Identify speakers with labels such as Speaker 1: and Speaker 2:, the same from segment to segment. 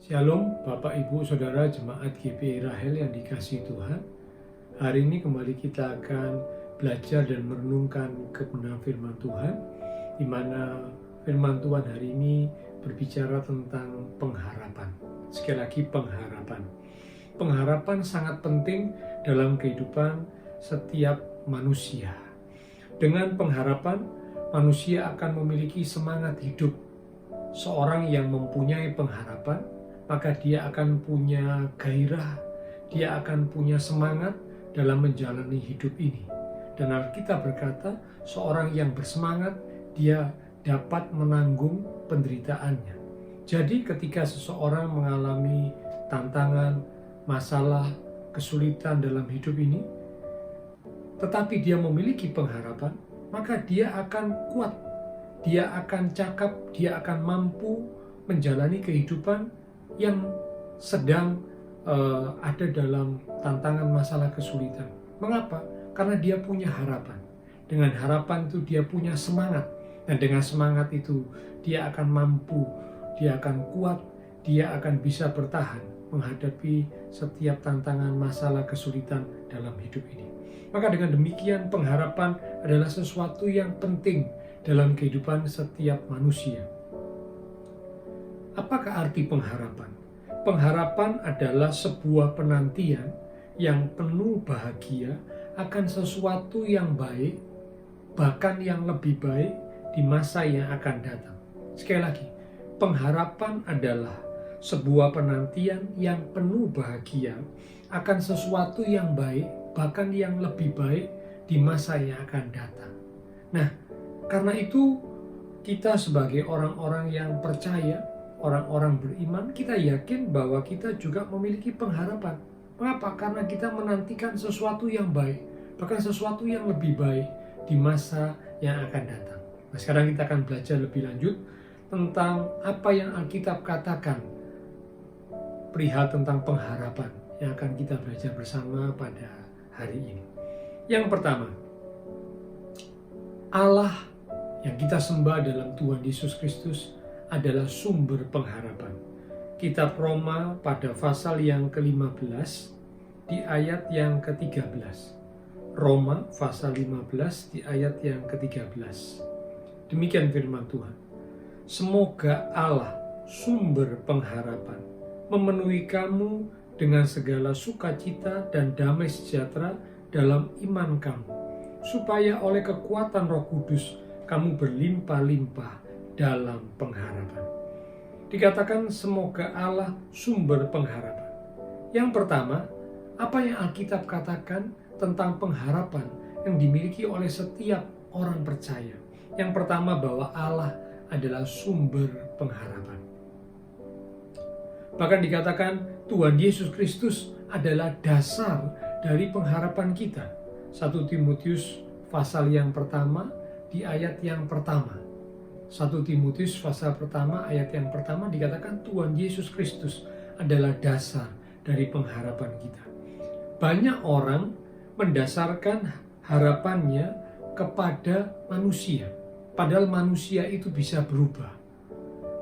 Speaker 1: Shalom Bapak Ibu Saudara Jemaat GPI Rahel yang dikasihi Tuhan. Hari ini kembali kita akan belajar dan merenungkan kebenaran firman Tuhan, di mana firman Tuhan hari ini berbicara tentang pengharapan. Sekali lagi pengharapan. Pengharapan sangat penting dalam kehidupan setiap manusia. Dengan pengharapan, manusia akan memiliki semangat hidup. Seorang yang mempunyai pengharapan, maka dia akan punya gairah, dia akan punya semangat dalam menjalani hidup ini. Dan Alkitab berkata, seorang yang bersemangat, dia dapat menanggung penderitaannya. Jadi ketika seseorang mengalami tantangan, masalah, kesulitan dalam hidup ini, tetapi dia memiliki pengharapan, maka dia akan kuat, dia akan cakap, dia akan mampu menjalani kehidupan yang sedang ada dalam tantangan masalah kesulitan. Mengapa? Karena dia punya harapan. Dengan harapan itu dia punya semangat. Dan dengan semangat itu dia akan mampu, dia akan kuat, dia akan bisa bertahan menghadapi setiap tantangan masalah kesulitan dalam hidup ini. Maka dengan demikian pengharapan adalah sesuatu yang penting dalam kehidupan setiap manusia. Apakah arti pengharapan? Pengharapan adalah sebuah penantian yang penuh bahagia akan sesuatu yang baik, bahkan yang lebih baik di masa yang akan datang. Sekali lagi, pengharapan adalah sebuah penantian yang penuh bahagia akan sesuatu yang baik, bahkan yang lebih baik di masa yang akan datang. Nah, karena itu kita sebagai orang-orang yang percaya, orang-orang beriman, kita yakin bahwa kita juga memiliki pengharapan. Mengapa? Karena kita menantikan sesuatu yang baik, bahkan sesuatu yang lebih baik di masa yang akan datang. Nah, sekarang kita akan belajar lebih lanjut tentang apa yang Alkitab katakan perihal tentang pengharapan yang akan kita belajar bersama pada hari ini. Yang pertama, Allah yang kita sembah dalam Tuhan Yesus Kristus adalah sumber pengharapan. Kitab Roma pada pasal yang ke-15 di ayat yang ke-13. Roma pasal 15 di ayat yang ke-13. Demikian firman Tuhan. Semoga Allah sumber pengharapan memenuhi kamu dengan segala sukacita dan damai sejahtera dalam iman kamu, supaya oleh kekuatan Roh Kudus kamu berlimpah-limpah dalam pengharapan. Dikatakan semoga Allah sumber pengharapan. Yang pertama, apa yang Alkitab katakan tentang pengharapan yang dimiliki oleh setiap orang percaya? Yang pertama, bahwa Allah adalah sumber pengharapan. Bahkan dikatakan Tuhan Yesus Kristus adalah dasar dari pengharapan kita. 1 Timotius pasal yang pertama di ayat yang pertama. 1 Timotius pasal pertama ayat yang pertama dikatakan Tuhan Yesus Kristus adalah dasar dari pengharapan kita. Banyak orang mendasarkan harapannya kepada manusia, padahal manusia itu bisa berubah.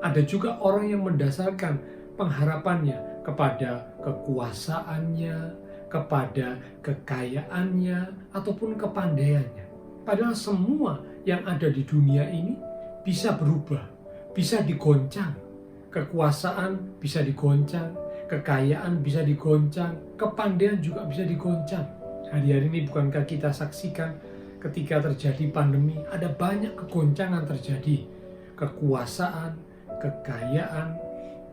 Speaker 1: Ada juga orang yang mendasarkan pengharapannya kepada kekuasaannya, kepada kekayaannya, ataupun kepandaiannya. Padahal semua yang ada di dunia ini bisa berubah, bisa digoncang. Kekuasaan bisa digoncang, kekayaan bisa digoncang, kepandaian juga bisa digoncang. Hari-hari ini bukankah kita saksikan ketika terjadi pandemi, ada banyak kegoncangan terjadi. Kekuasaan, kekayaan,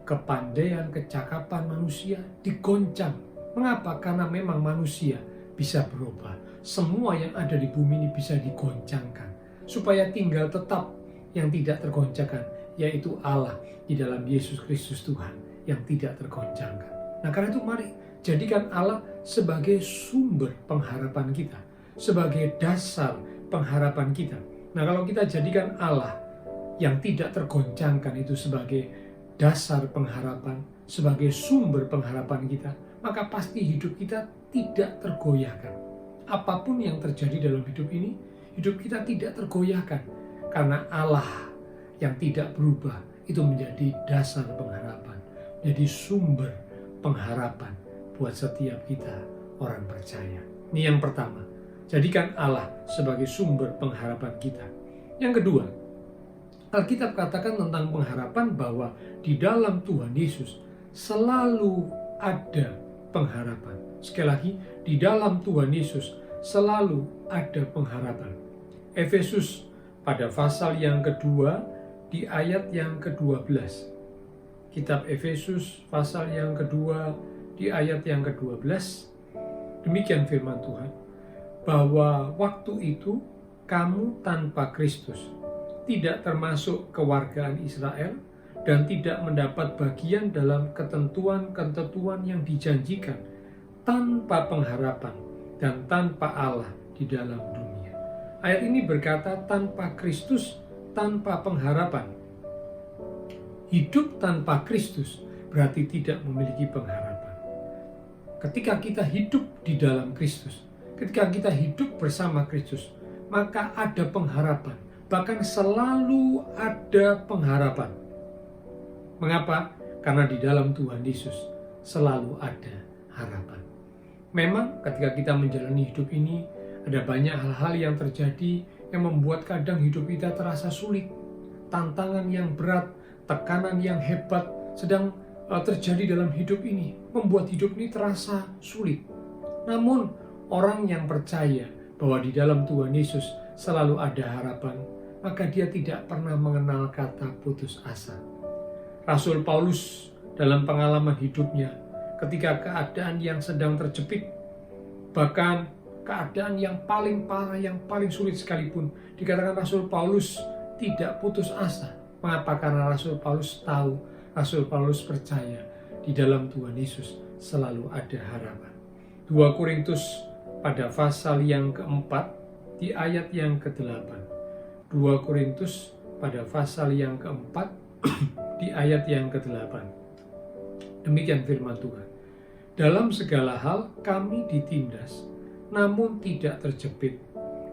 Speaker 1: kepandaian, kecakapan manusia digoncang. Mengapa? Karena memang manusia bisa berubah. Semua yang ada di bumi ini bisa digoncangkan, supaya tinggal tetap yang tidak tergoncangkan, yaitu Allah di dalam Yesus Kristus Tuhan yang tidak tergoncangkan. Nah, karena itu mari jadikan Allah sebagai sumber pengharapan kita, sebagai dasar pengharapan kita. Nah, kalau kita jadikan Allah yang tidak tergoncangkan itu sebagai dasar pengharapan, sebagai sumber pengharapan kita, maka pasti hidup kita tidak tergoyahkan. Apapun yang terjadi dalam hidup ini, hidup kita tidak tergoyahkan. Karena Allah yang tidak berubah itu menjadi dasar pengharapan. jadi sumber pengharapan buat setiap kita orang percaya. Ini yang pertama, jadikan Allah sebagai sumber pengharapan kita. Yang kedua, Alkitab katakan tentang pengharapan bahwa di dalam Tuhan Yesus selalu ada pengharapan. Sekali lagi, di dalam Tuhan Yesus selalu ada pengharapan. Efesus pada pasal yang kedua di ayat yang ke-12. Kitab Efesus pasal yang kedua di ayat yang ke-12. Demikian firman Tuhan, bahwa waktu itu kamu tanpa Kristus tidak termasuk kewargaan Israel dan tidak mendapat bagian dalam ketentuan-ketentuan yang dijanjikan, tanpa pengharapan dan tanpa Allah di dalam dunia. Ayat ini berkata tanpa Kristus, tanpa pengharapan. Hidup tanpa Kristus berarti tidak memiliki pengharapan. Ketika kita hidup di dalam Kristus, ketika kita hidup bersama Kristus, maka ada pengharapan. Bahkan selalu ada pengharapan. Mengapa? Karena di dalam Tuhan Yesus selalu ada harapan. Memang ketika kita menjalani hidup ini, ada banyak hal-hal yang terjadi yang membuat kadang hidup kita terasa sulit. Tantangan yang berat, tekanan yang hebat sedang terjadi dalam hidup ini, membuat hidup ini terasa sulit. Namun orang yang percaya bahwa di dalam Tuhan Yesus selalu ada harapan, maka dia tidak pernah mengenal kata putus asa. Rasul Paulus dalam pengalaman hidupnya, ketika keadaan yang sedang terjepit, bahkan keadaan yang paling parah, yang paling sulit sekalipun, dikatakan Rasul Paulus tidak putus asa. Mengapa? Karena Rasul Paulus tahu, Rasul Paulus percaya di dalam Tuhan Yesus selalu ada harapan. 2 Korintus pada pasal yang keempat di ayat yang ke-8. 2 Korintus pada pasal yang keempat di ayat yang ke-8. Demikian firman Tuhan. Dalam segala hal kami ditindas, namun tidak terjepit.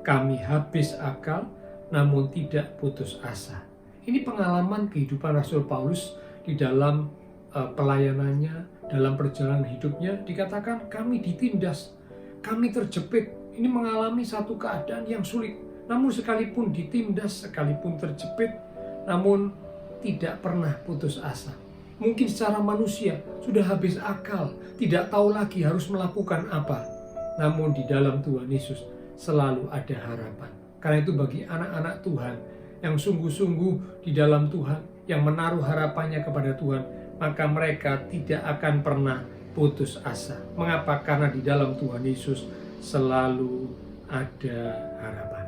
Speaker 1: Kami habis akal, namun tidak putus asa. Ini pengalaman kehidupan Rasul Paulus di dalam pelayanannya, dalam perjalanan hidupnya. Dikatakan kami ditindas, kami terjepit. Ini mengalami satu keadaan yang sulit. Namun sekalipun ditindas, sekalipun terjepit, namun tidak pernah putus asa. Mungkin secara manusia sudah habis akal, tidak tahu lagi harus melakukan apa. Namun di dalam Tuhan Yesus selalu ada harapan. Karena itu bagi anak-anak Tuhan yang sungguh-sungguh di dalam Tuhan, yang menaruh harapannya kepada Tuhan, maka mereka tidak akan pernah putus asa. Mengapa? Karena di dalam Tuhan Yesus selalu ada harapan.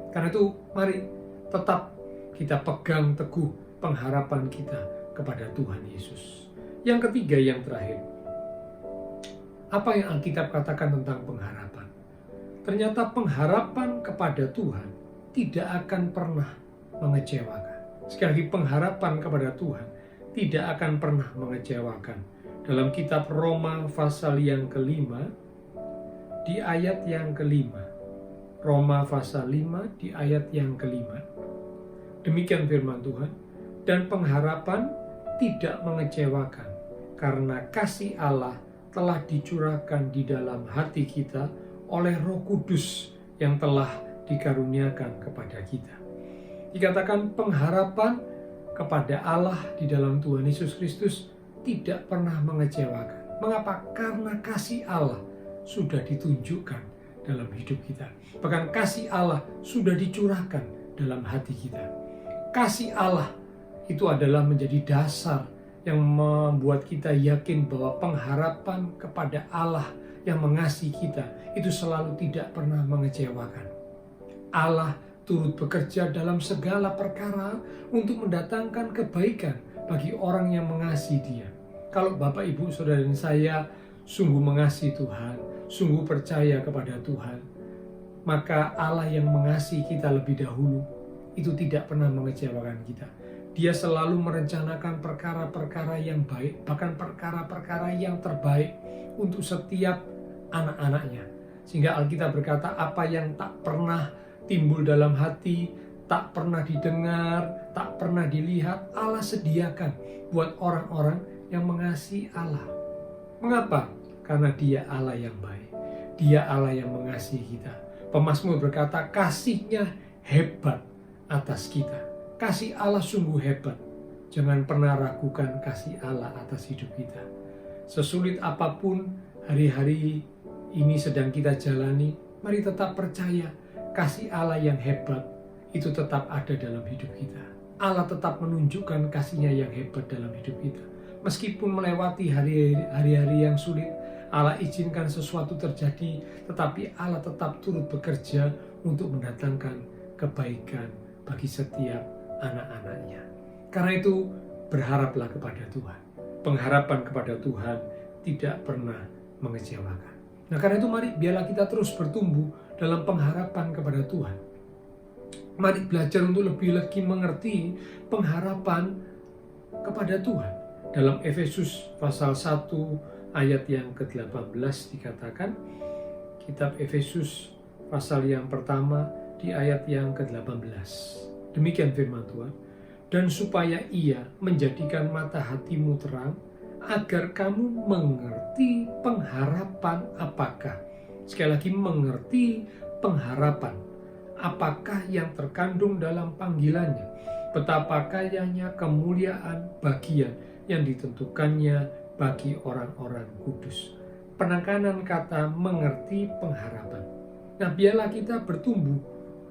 Speaker 1: Karena itu mari tetap kita pegang teguh pengharapan kita kepada Tuhan Yesus. Yang ketiga, yang terakhir, apa yang Alkitab katakan tentang pengharapan? Ternyata pengharapan kepada Tuhan tidak akan pernah mengecewakan. Sekali lagi, pengharapan kepada Tuhan tidak akan pernah mengecewakan. Dalam kitab Roma pasal yang kelima, di ayat yang kelima, Roma pasal 5 di ayat yang kelima. Demikian firman Tuhan, dan pengharapan tidak mengecewakan, karena kasih Allah telah dicurahkan di dalam hati kita oleh Roh Kudus yang telah dikaruniakan kepada kita. Dikatakan pengharapan kepada Allah di dalam Tuhan Yesus Kristus tidak pernah mengecewakan. Mengapa? Karena kasih Allah sudah ditunjukkan dalam hidup kita. Bahkan kasih Allah sudah dicurahkan dalam hati kita. Kasih Allah itu adalah menjadi dasar yang membuat kita yakin bahwa pengharapan kepada Allah yang mengasihi kita itu selalu tidak pernah mengecewakan. Allah turut bekerja dalam segala perkara untuk mendatangkan kebaikan bagi orang yang mengasihi Dia. Kalau Bapak, Ibu, Saudara dan saya sungguh mengasihi Tuhan, sungguh percaya kepada Tuhan, maka Allah yang mengasihi kita lebih dahulu itu tidak pernah mengecewakan kita. Dia selalu merencanakan perkara-perkara yang baik, bahkan perkara-perkara yang terbaik untuk setiap anak-anaknya. Sehingga Alkitab berkata, apa yang tak pernah timbul dalam hati, tak pernah didengar, tak pernah dilihat, Allah sediakan buat orang-orang yang mengasihi Allah. Mengapa? Karena Dia Allah yang baik. Dia Allah yang mengasihi kita. Pemazmur berkata, kasih-Nya hebat atas kita. Kasih Allah sungguh hebat. Jangan pernah ragukan kasih Allah atas hidup kita. Sesulit apapun hari-hari ini sedang kita jalani, mari tetap percaya kasih Allah yang hebat itu tetap ada dalam hidup kita. Allah tetap menunjukkan kasih-Nya yang hebat dalam hidup kita. Meskipun melewati hari-hari yang sulit, Allah izinkan sesuatu terjadi, tetapi Allah tetap turut bekerja untuk mendatangkan kebaikan bagi setiap anak-anak-Nya. Karena itu berharaplah kepada Tuhan. Pengharapan kepada Tuhan tidak pernah mengecewakan. Nah, karena itu mari biarlah kita terus bertumbuh dalam pengharapan kepada Tuhan. Mari belajar untuk lebih lagi mengerti pengharapan kepada Tuhan. Dalam Efesus pasal 1 ayat yang ke-18 dikatakan, kitab Efesus pasal yang pertama di ayat yang ke-18. Demikian firman Tuhan. Dan supaya Ia menjadikan mata hatimu terang, agar kamu mengerti pengharapan apakah. Sekali lagi, mengerti pengharapan apakah yang terkandung dalam panggilannya, betapa kayanya kemuliaan bagian yang ditentukannya bagi orang-orang kudus. Penekanan kata mengerti pengharapan. Nah, biarlah kita bertumbuh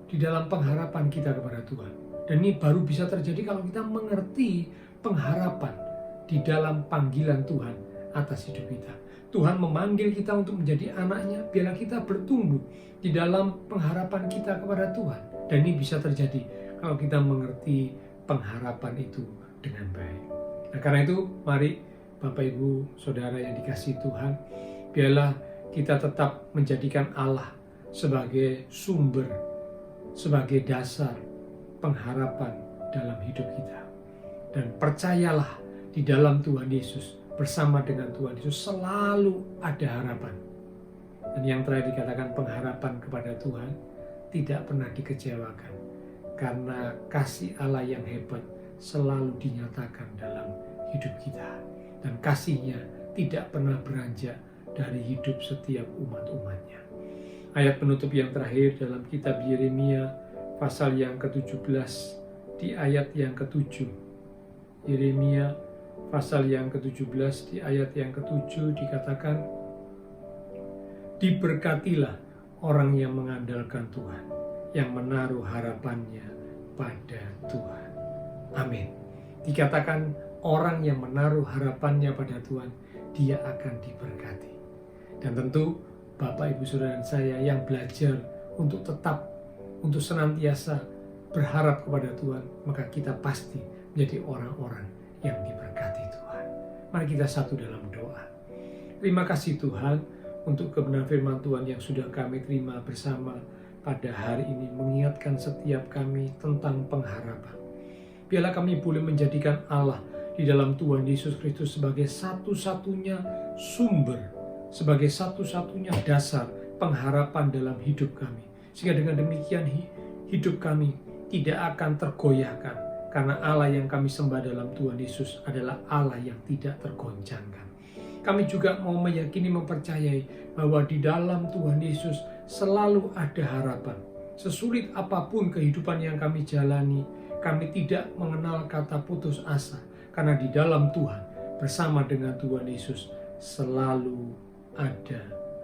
Speaker 1: di dalam pengharapan kita kepada Tuhan. Dan ini baru bisa terjadi kalau kita mengerti pengharapan di dalam panggilan Tuhan atas hidup kita. Tuhan memanggil kita untuk menjadi anaknya, biarlah kita bertumbuh di dalam pengharapan kita kepada Tuhan. Dan ini bisa terjadi kalau kita mengerti pengharapan itu dengan baik. Nah, karena itu mari Bapak Ibu Saudara yang dikasihi Tuhan, biarlah kita tetap menjadikan Allah sebagai sumber, sebagai dasar pengharapan dalam hidup kita. Dan percayalah di dalam Tuhan Yesus, bersama dengan Tuhan Yesus selalu ada harapan. Dan yang terakhir dikatakan pengharapan kepada Tuhan tidak pernah dikecewakan, karena kasih Allah yang hebat selalu dinyatakan dalam hidup kita. Dan kasih-Nya tidak pernah beranjak dari hidup setiap umat-umatnya. Ayat penutup yang terakhir dalam kitab Yeremia pasal yang ke-17 di ayat yang ke-7. Yeremia pasal yang ke-17 di ayat yang ke-7 dikatakan, diberkatilah orang yang mengandalkan Tuhan, yang menaruh harapannya pada Tuhan. Amin. Dikatakan orang yang menaruh harapannya pada Tuhan, dia akan diberkati. Dan tentu Bapak, Ibu, Saudara, dan saya yang belajar untuk tetap, untuk senantiasa berharap kepada Tuhan, maka kita pasti menjadi orang-orang yang diberkati Tuhan. Mari kita satu dalam doa. Terima kasih Tuhan untuk kebenaran firman Tuhan yang sudah kami terima bersama pada hari ini, mengingatkan setiap kami tentang pengharapan. Biarlah kami boleh menjadikan Allah di dalam Tuhan Yesus Kristus sebagai satu-satunya sumber, sebagai satu-satunya dasar pengharapan dalam hidup kami. Sehingga dengan demikian hidup kami tidak akan tergoyahkan, karena Allah yang kami sembah dalam Tuhan Yesus adalah Allah yang tidak tergoncangkan. Kami juga mau meyakini, mempercayai bahwa di dalam Tuhan Yesus selalu ada harapan. Sesulit apapun kehidupan yang kami jalani, kami tidak mengenal kata putus asa, karena di dalam Tuhan, bersama dengan Tuhan Yesus, selalu ada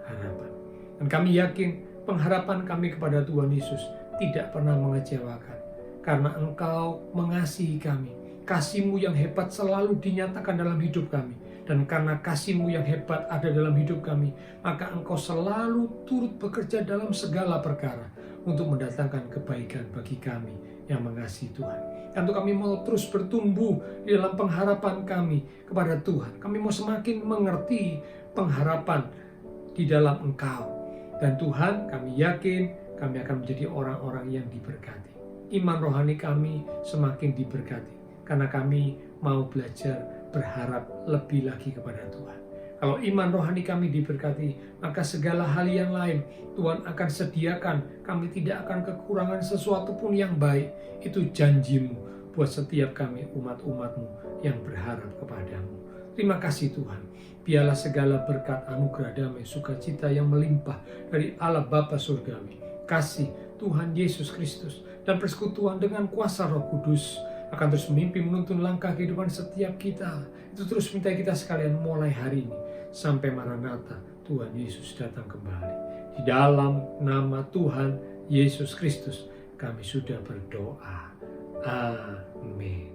Speaker 1: harapan. Dan kami yakin pengharapan kami kepada Tuhan Yesus tidak pernah mengecewakan, karena Engkau mengasihi kami. Kasih-Mu yang hebat selalu dinyatakan dalam hidup kami. Dan karena kasih-Mu yang hebat ada dalam hidup kami, maka Engkau selalu turut bekerja dalam segala perkara untuk mendatangkan kebaikan bagi kami yang mengasihi Tuhan. Tentu kami mau terus bertumbuh di dalam pengharapan kami kepada Tuhan. Kami mau semakin mengerti pengharapan di dalam Engkau. Dan Tuhan, kami yakin kami akan menjadi orang-orang yang diberkati. Iman rohani kami semakin diberkati, karena kami mau belajar berharap lebih lagi kepada Tuhan. Kalau iman rohani kami diberkati, maka segala hal yang lain Tuhan akan sediakan. Kami tidak akan kekurangan sesuatu pun yang baik. Itu janji-Mu buat setiap kami umat-umat-Mu yang berharap kepadamu. Terima kasih Tuhan. Biarlah segala berkat, anugerah, damai, sukacita yang melimpah dari Allah Bapa Surgawi, kasih Tuhan Yesus Kristus, dan persekutuan dengan kuasa Roh Kudus akan terus memimpin menuntun langkah kehidupan setiap kita. Itu terus minta kita sekalian mulai hari ini sampai Maranatha, Tuhan Yesus datang kembali. Di dalam nama Tuhan Yesus Kristus kami sudah berdoa. Amin.